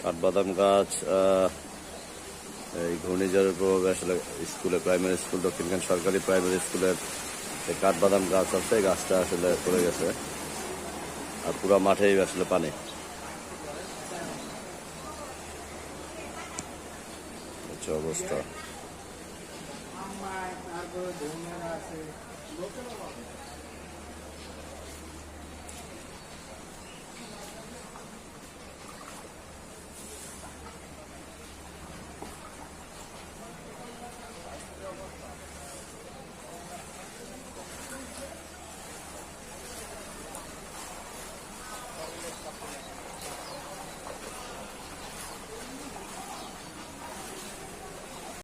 কাঠবাদাম গাছ এই ঘূর্ণিঝড়ের প্রভাবে আসলে স্কুলে প্রাইমারি স্কুল দক্ষিণখান সরকারি প্রাইমারি স্কুলের এই কাঠবাদাম গাছ আছে, গাছটা আসলে পড়ে গেছে আর পুরো মাঠেই আসলে পানি। অবস্থা।